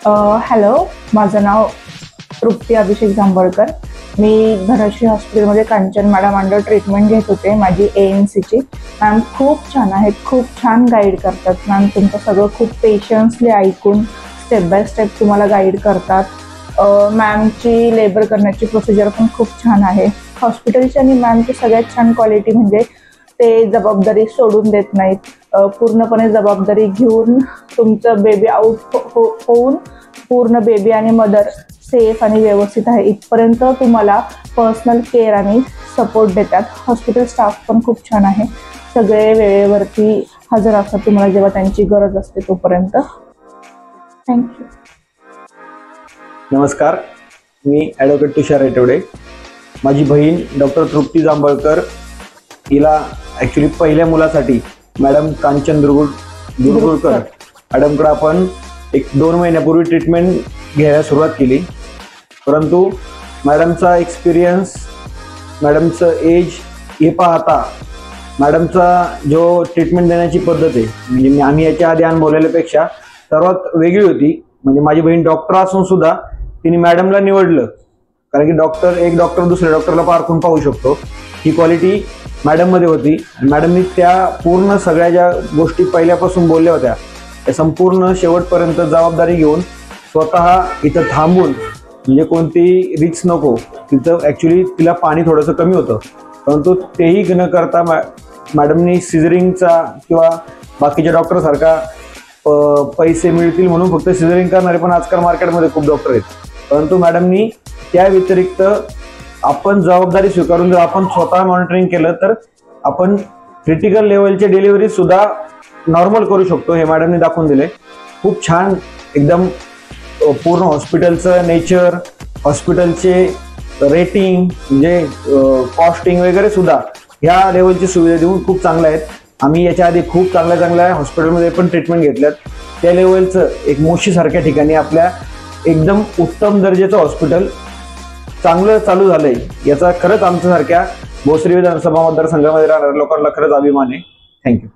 Hello, माझं नाव तृप्ती अभिषेक जांभळकर. मी धनश्री हॉस्पिटलमध्ये Kanchan madam under treatment घेत होते. माझी ANCची मॅम खूप छान आहेत, खूप छान गाईड करतात मॅम. तुमचं सगळं खूप पेशन्सली ऐकून स्टेप बाय स्टेप तुम्हाला गाईड करतात. मॅमची लेबर करण्याची प्रोसिजर पण खूप छान आहे. हॉस्पिटलची आणि मॅमची सगळ्यात छान क्वालिटी म्हणजे ते जबाबदारी सोडून देत नाहीत. पूर्णपणे जबाबदारी घेऊन तुमचं बेबी आउट होऊन पूर्ण बेबी आणि मदर सेफ आणि व्यवस्थित आहे इथपर्यंत तुम्हाला पर्सनल केअर आणि सपोर्ट देतात. हॉस्पिटल स्टाफ पण खूप छान आहे. सगळे वेळेवरती हजर असतात तुम्हाला जेव्हा त्यांची गरज असते तोपर्यंत. थँक्यू. नमस्कार, मी ॲडव्होकेट तुषार रेटवडे. माझी बहीण डॉक्टर तृप्ती जांभळकर, हिला ॲक्च्युली पहिल्या मुलासाठी मॅडम कांचन दुर्गुळकर मॅडमकडे आपण 1-2 महिन्यापूर्वी ट्रीटमेंट घ्यायला सुरुवात केली. परंतु मॅडमचा एक्सपिरियन्स, मॅडमचं एज हे पाहता मॅडमचा जो ट्रीटमेंट देण्याची पद्धत आहे म्हणजे आम्ही याच्या आधी अनुभवलेल्यापेक्षा सर्वात वेगळी होती. म्हणजे माझी बहीण डॉक्टर असून सुद्धा तिने मॅडमला निवडलं, कारण की एक डॉक्टर दुसऱ्या डॉक्टरला पारखून पाहू शकतो. ही क्वालिटी मॅडममध्ये होती. मॅडमनी त्या पूर्ण सगळ्या ज्या गोष्टी पहिल्यापासून बोलल्या होत्या त्या संपूर्ण शेवटपर्यंत जबाबदारी घेऊन स्वतः इथं थांबून, म्हणजे कोणती रिस्क नको. तिथं ॲक्च्युली तिला पाणी थोडंसं कमी होतं, परंतु तेही न करता मॅडमनी सिझरिंगचा किंवा बाकीच्या डॉक्टरसारखा पैसे मिळतील म्हणून फक्त सिझरिंग करणारे पण आजकाल मार्केटमध्ये खूप डॉक्टर आहेत. परंतु मॅडमनी त्या व्यतिरिक्त आपण जबाबदारी स्वीकारून जर आपण स्वतः मॉनिटरिंग केलं तर आपण क्रिटिकल लेवलचे डिलिव्हरी सुद्धा नॉर्मल करू शकतो. हे मॅडमनी दाखवून दिले. खूप छान, एकदम पूर्ण हॉस्पिटलचं नेचर, हॉस्पिटलचे रेटिंग म्हणजे कॉस्टिंग वगैरे सुद्धा ह्या लेवलची सुविधा देऊन खूप चांगल्या आहेत. आम्ही याच्या आधी खूप चांगल्या हॉस्पिटलमध्ये पण ट्रीटमेंट घेतल्यात. त्या लेवलचं एक मोशीसारख्या ठिकाणी आपल्या एकदम उत्तम दर्जाचं हॉस्पिटल चांगलं चालू झालंय, याचा खरंच आमच्यासारख्या भोसरी विधानसभा मतदारसंघामध्ये राहणाऱ्या लोकांना खरंच अभिमान आहे. थँक्यू.